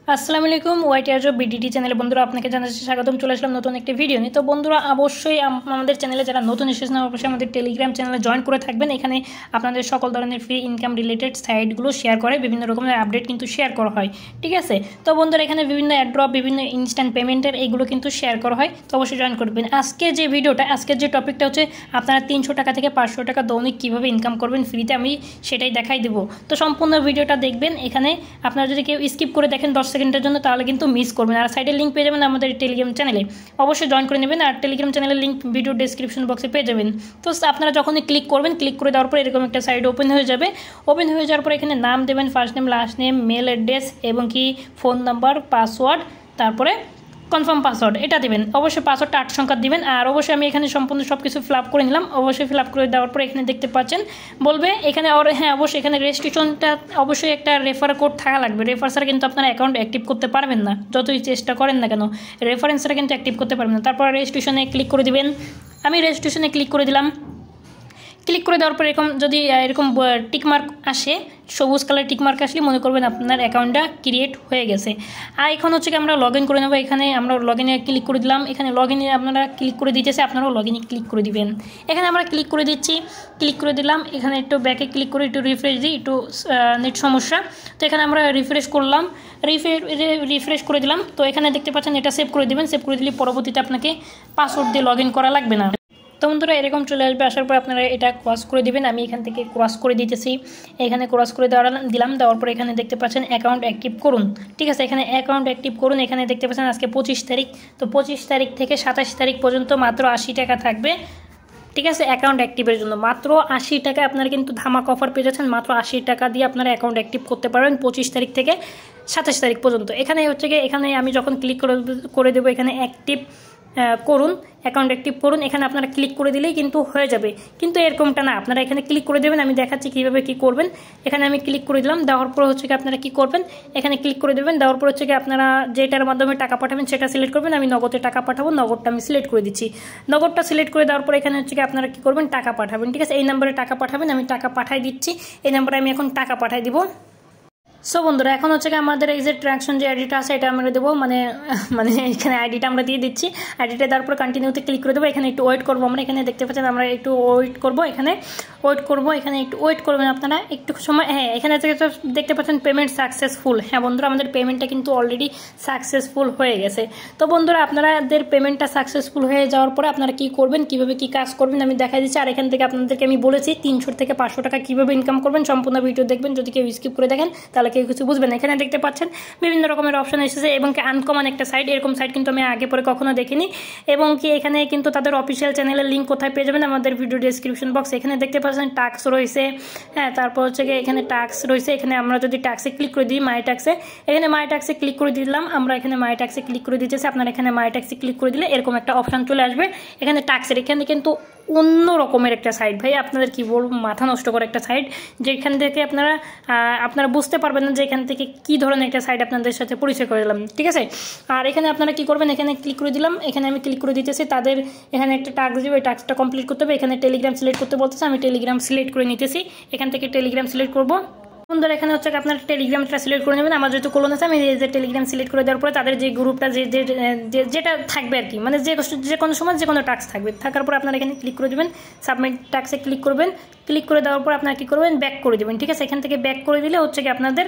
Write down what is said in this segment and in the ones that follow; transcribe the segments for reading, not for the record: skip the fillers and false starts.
আসসালামু আলাইকুম ওয়াইটিআর job BDT চ্যানেলে বন্ধুরা আপনাকে জানাচ্ছি স্বাগতম। চলে আসলাম নতুন একটি ভিডিও নিয়ে। তো বন্ধুরা অবশ্যই আমাদের চ্যানেলে যারা নতুন এসেছেন অবশ্যই আমাদের টেলিগ্রাম চ্যানেলে জয়েন করে থাকবেন। এখানে আপনাদের সকল ধরনের ফ্রি ইনকাম রিলেটেড সাইটগুলো শেয়ার করে বিভিন্ন রকমের আপডেট কিন্তু শেয়ার করা হয়, ঠিক আছে। তো বন্ধুরা এখানে বিভিন্ন অ্যাড্রপ, বিভিন্ন ইনস্ট্যান্ট পেমেন্টের এইগুলো কিন্তু শেয়ার করা হয়, তো অবশ্যই জয়েন করবেন। আজকে যে ভিডিওটা, আজকের যে টপিকটা হচ্ছে আপনারা 300 টাকা থেকে 500 টাকা দৈনিক কীভাবে ইনকাম করবেন ফ্রিতে, আমি সেটাই দেখাই দেবো। তো সম্পূর্ণ ভিডিওটা দেখবেন। এখানে আপনারা যদি কেউ স্কিপ করে দেখেন 10 সেকেন্ডের জন্য তাহলে কিন্তু মিস করবেন। আর সাইডের লিঙ্ক পেয়ে যাবেন আমাদের টেলিগ্রাম চ্যানেলে, অবশ্যই জয়েন করে নেবেন। আর টেলিগ্রাম চ্যানেলের লিঙ্ক ভিডিও ডেসক্রিপশন বক্সে পেয়ে যাবেন। তো আপনারা যখনই ক্লিক করবেন, ক্লিক করে দেওয়ার পর এরকম একটা সাইট ওপেন হয়ে যাবে। ওপেন হয়ে যাওয়ার পর এখানে নাম দেবেন, first name, last name, mail address এবং কি ফোন নাম্বার, পাসওয়ার্ড, তারপরে কনফার্ম পাসওয়ার্ড এটা দেবেন। অবশ্যই পাসওয়ার্ডটা 8 সংখ্যা দিবেন। আর অবশ্যই আমি এখানে সম্পূর্ণ সব কিছু ফিল আপ করে নিলাম। অবশ্যই ফিল আপ করে দেওয়ার পর এখানে দেখতে পাচ্ছেন বলবে এখানে হ্যাঁ অবশ্যই এখানে রেজিস্ট্রেশনটা অবশ্যই একটা রেফার কোড থাকা লাগবে। রেফার ছাড়া কিন্তু আপনার অ্যাকাউন্ট অ্যাক্টিভ করতে পারবেন না, যতই চেষ্টা করেন না কেন রেফারেন্স ছাড়া কিন্তু অ্যাক্টিভ করতে পারবেন না। তারপর রেজিস্ট্রেশনে ক্লিক করে দিবেন। আমি রেজিস্ট্রেশনে ক্লিক করে দিলাম। ক্লিক করে দেওয়ার পর এরকম যদি এরকম টিকমার্ক আসে, সবুজ কালার টিকমার্ক আসলে মনে করবেন আপনার অ্যাকাউন্টটা ক্রিয়েট হয়ে গেছে। আর এখন হচ্ছে কি আমরা লগ ইন করে নেবো। এখানে আমরা লগ ইনে ক্লিক করে দিলাম। এখানে লগ ইনে আপনারা ক্লিক করে দিতেছে, আপনারাও লগ ইনে ক্লিক করে দিবেন। এখানে আমরা ক্লিক করে দিচ্ছি, ক্লিক করে দিলাম। এখানে একটু ব্যাকে ক্লিক করে একটু রিফ্রেশ দিই, একটু নেট সমস্যা। তো এখানে আমরা রিফ্রেশ করলাম, রিফ্রেশ করে দিলাম। তো এখানে দেখতে পাচ্ছেন এটা সেভ করে দিবেন। সেভ করে দিলে পরবর্তীতে আপনাকে পাসওয়ার্ড দিয়ে লগ ইন করা লাগবে না। তো বন্ধুরা এরকম চলে আসবে, আসার পর আপনারা এটা ক্রস করে দিবেন। আমি এখান থেকে ক্রস করে দিতেছি। এখানে ক্রস করে দেওয়ার পর এখানে দেখতে পাচ্ছেন অ্যাকাউন্ট অ্যাক্টিভ করুন, ঠিক আছে। এখানে অ্যাকাউন্ট অ্যাক্টিভ করুন। এখানে দেখতে পাচ্ছেন আজকে 25 তারিখ। তো 25 তারিখ থেকে 27 তারিখ পর্যন্ত মাত্র 80 টাকা থাকবে, ঠিক আছে। অ্যাকাউন্ট অ্যাক্টিভের জন্য মাত্র 80 টাকা আপনারা কিন্তু ধামাক অফার পেয়ে যাচ্ছেন। মাত্র 80 টাকা দিয়ে আপনারা অ্যাকাউন্ট অ্যাক্টিভ করতে পারবেন 25 তারিখ থেকে 27 তারিখ পর্যন্ত। এখানে হচ্ছে গিয়ে এখানে আমি যখন ক্লিক করে দেবো এখানে অ্যাক্টিভ করুন, অ্যাকাউন্ট অ্যাক্টিভ করুন, এখানে আপনারা ক্লিক করে দিলেই কিন্তু হয়ে যাবে। কিন্তু এরকমটা না, আপনারা এখানে ক্লিক করে দেবেন। আমি দেখাচ্ছি কীভাবে কী করবেন। এখানে আমি ক্লিক করে দিলাম। দেওয়ার পর হচ্ছে কি আপনারা কী করবেন, এখানে ক্লিক করে দেবেন। দেওয়ার পর হচ্ছে কি আপনারা যেটার মাধ্যমে টাকা পাঠাবেন সেটা সিলেক্ট করবেন। আমি নগদে টাকা পাঠাবো, নগদটা আমি সিলেক্ট করে দিচ্ছি। নগদটা সিলেক্ট করে দেওয়ার পর এখানে হচ্ছে কি আপনারা কী করবেন, টাকা পাঠাবেন, ঠিক আছে। এই নাম্বারে টাকা পাঠাবেন। আমি টাকা পাঠাই দিচ্ছি। এই নাম্বারে আমি এখন টাকা পাঠাই দিব। সো বন্ধুরা এখন হচ্ছে কি আমাদের এই যে ট্রানজাকশন যে আইডিটা আছে এটা আমরা দেবো, মানে এখানে আইডিটা আমরা দিয়ে দিচ্ছি। আইডিটা দেওয়ার পর কন্টিনিউতে ক্লিক করে দেবো। এখানে একটু ওয়েট করবো আমরা। এখানে দেখতে পাচ্ছেন আমরা একটু ওয়েট করবো, এখানে ওয়েট করবো। এখানে একটু ওয়েট করবেন আপনারা একটু সময়। হ্যাঁ এখানে দেখতে পাচ্ছেন পেমেন্ট সাকসেসফুল। হ্যাঁ বন্ধুরা আমাদের পেমেন্টটা কিন্তু অলরেডি সাকসেসফুল হয়ে গেছে। তো বন্ধুরা আপনাদের পেমেন্টটা সাকসেসফুল হয়ে যাওয়ার পরে আপনারা কী করবেন, কীভাবে কী কাজ করবেন আমি দেখাই দিচ্ছি। আর এখান থেকে আপনাদেরকে আমি বলেছি 300 থেকে 500 টাকা কীভাবে ইনকাম করবেন। সম্পূর্ণ ভিডিও দেখবেন, যদি কেউ স্কিপ করে দেখেন তাহলে কেউ কিছু বুঝবেন। এখানে দেখতে পাচ্ছেন বিভিন্ন রকমের অপশন এসেছে এবং কি আনকমন একটা সাইট, এরকম সাইট কিন্তু আমি আগে পরে কখনো দেখিনি। এবং কি এখানে কিন্তু তাদের অফিসিয়াল চ্যানেলের লিঙ্ক কোথায় পেয়ে যাবেন, আমাদের ভিডিও ডেসক্রিপশন বক্স। এখানে দেখতে পাচ্ছেন টাস্ক রয়েছে, হ্যাঁ তারপর হচ্ছে গিয়ে এখানে টাস্ক রয়েছে। এখানে আমরা যদি টাস্কে ক্লিক করে দিই, মাই টাস্কে, এখানে মাই টাস্কে ক্লিক করে দিলাম আমরা। এখানে মাই টাস্কে ক্লিক করে দিতেছি। আপনারা এখানে মাই টাস্কে ক্লিক করে দিলে এরকম একটা অপশন চলে আসবে। এখানে টাস্কের এখানে কিন্তু অন্য রকমের একটা সাইট, ভাই আপনাদের কি বলবো, মাথা নষ্ট করে একটা সাইট, যেখান থেকে আপনারা বুঝতে পারবেন না যে এখান থেকে কি ধরনের একটা সাইট আপনাদের সাথে পরিচয় করে দিলাম, ঠিক আছে। আর এখানে আপনারা কি করবেন, এখানে ক্লিক করে দিলাম। এখানে আমি ক্লিক করে দিতেছি। তাদের এখানে একটা টাস্ক দেবে, ওই টাস্কটা কমপ্লিট করতে হবে। এখানে টেলিগ্রাম সিলেক্ট করতে বলতেছে, আমি টেলিগ্রাম সিলেক্ট করে নিতেছি। এখান থেকে টেলিগ্রাম সিলেক্ট করবো। বন্ধুরা এখানে হচ্ছে আপনার টেলিগ্রামটা সিলেক্ট করে নেবেন। আমার যেহেতু কোলন আছে আমি যে টেলিগ্রাম সিলেক্ট করে দেওয়ার পরে তাদের যে গ্রুপটা যেটা থাকবে আর কি, মানে যে কোনো সময় যে কোনো টাস্ক থাকবে, থাকার পর আপনারা এখানে ক্লিক করে দেবেন। সাবমিট টাস্কে ক্লিক করবেন। ক্লিক করে দেওয়ার পর আপনারা কী করবেন, ব্যাক করে দেবেন, ঠিক আছে। এখান থেকে ব্যাক করে দিলে হচ্ছে কি আপনাদের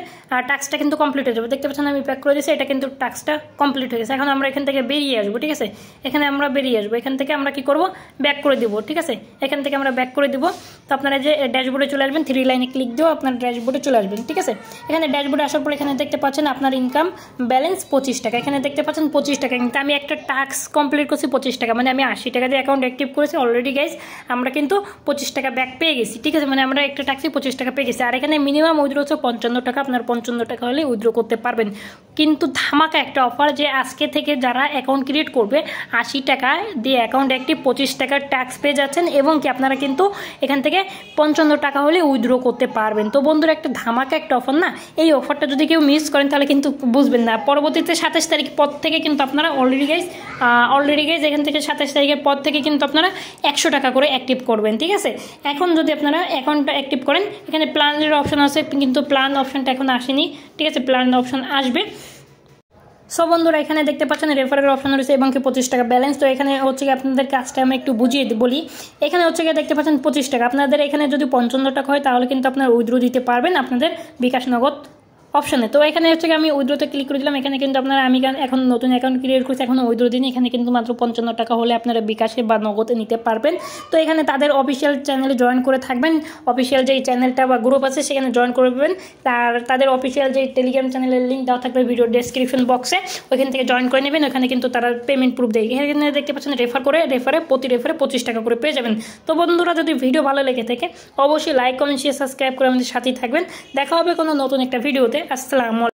টাস্কটা কিন্তু কমপ্লিট হয়ে যাবে। দেখতে পাচ্ছেন আমি ব্যাক করে দিয়েছি, এটা কিন্তু টাস্কটা কমপ্লিট হয়ে গেছে। এখন আমরা এখান থেকে বেরিয়ে আসবো, ঠিক আছে। এখানে আমরা বেরিয়ে আসবো। এখান থেকে আমরা কি করব, ব্যাক করে দেবো, ঠিক আছে। এখান থেকে আমরা ব্যাক করে দেবো। তো আপনারা যে ড্যাশবোর্ডে চলে আসবেন, 3 লাইনে ক্লিক দিয়েও আপনার ড্যাশবোর্ডে চলে আসবেন, ঠিক আছে। এখানে ড্যাশবোর্ডে আসার পর এখানে দেখতে পাচ্ছেন আপনার ইনকাম ব্যালেন্স 25 টাকা। এখানে দেখতে পাচ্ছেন 25 টাকা, কিন্তু আমি একটা টাস্ক কমপ্লিট করছি 25 টাকা, মানে আমি 80 টাকা দিয়ে অ্যাকাউন্ট অ্যাক্টিভ করেছি অলরেডি গাইজ। আমরা কিন্তু 25 টাকা ব্যাক পেয়ে গেছি, ঠিক আছে। মানে আমরা একটা টাস্কে 25 টাকা পেয়ে গেছি। আর এখানে মিনিমাম উইথড্র হচ্ছে 55 টাকা। আপনার 55 টাকা হলে উইথড্র করতে পারবেন। কিন্তু ধামাকা একটা অফার, যে আজকে থেকে যারা অ্যাকাউন্ট ক্রিয়েট করবে 80 টাকা দিয়ে অ্যাকাউন্ট অ্যাক্টিভ 25 টাকার ট্যাক্স পেয়ে যাচ্ছেন। এবং কি আপনারা কিন্তু এখান থেকে 55 টাকা হলে উইথড্র করতে পারবেন। তো বন্ধুরা একটা ধামাকা একটা অফার না, এই অফারটা যদি কেউ মিস করেন তাহলে কিন্তু বুঝবেন না। পরবর্তীতে 27 তারিখ পর থেকে কিন্তু আপনারা অলরেডি গাইজ এখান থেকে 27 তারিখের পর থেকে কিন্তু আপনারা 100 টাকা করে অ্যাক্টিভ করবেন, ঠিক আছে। এখন যদি আপনারা অ্যাকাউন্টটা অ্যাক্টিভ করেন, এখানে প্ল্যানের অপশন আছে, কিন্তু প্ল্যান অপশনটা এখন আসেনি, ঠিক আছে। প্ল্যান অপশন আসবে। সো বন্ধুরা এখানে দেখতে পাচ্ছেন রেফারের অপশন রয়েছে এবং কি 25 টাকা ব্যালেন্স। তো এখানে হচ্ছে কি আপনাদের কাজটা আমি একটু বুঝিয়ে বলি। এখানে হচ্ছে কি দেখতে পাচ্ছেন 25 টাকা, আপনাদের এখানে যদি 55 টাকা হয় তাহলে কিন্তু আপনার উইথড্র দিতে পারবেন আপনাদের বিকাশ নগদ অপশনে। তো এখানে হচ্ছে আমি উইথড্রোতে ক্লিক করে দিলাম। এখানে কিন্তু আপনারা আমি এখন নতুন অ্যাকাউন্ট ক্রিয়েট করছি, এখন উইথড্রো দিন। এখানে কিন্তু মাত্র 55 টাকা হলে আপনারা বিকাশে বা নগদে নিতে পারবেন। তো এখানে তাদের অফিসিয়াল চ্যানেলে জয়েন করে থাকবেন, অফিসিয়াল যেই চ্যানেলটা বা গ্রুপ আছে সেখানে জয়েন করবেন। তাদের অফিসিয়াল যে টেলিগ্রাম চ্যানেলের লিঙ্ক দেওয়া থাকবে ভিডিও ডেসক্রিপশন বক্সে, ওইখান থেকে জয়েন করে নেবেন। ওখানে কিন্তু তারা পেমেন্ট প্রুফ দেয়। এখানে দেখতে পাচ্ছেন প্রতি রেফারে 25 টাকা করে পেয়ে যাবেন। তো বন্ধুরা যদি ভিডিও ভালো লেগে থাকে অবশ্যই লাইক কমেন্ট শেয়ার সাবস্ক্রাইব করে আমাদের সাথেই থাকবেন। দেখা হবে কোনো নতুন একটা ভিডিওতে। আসসালামু আলাইকুম।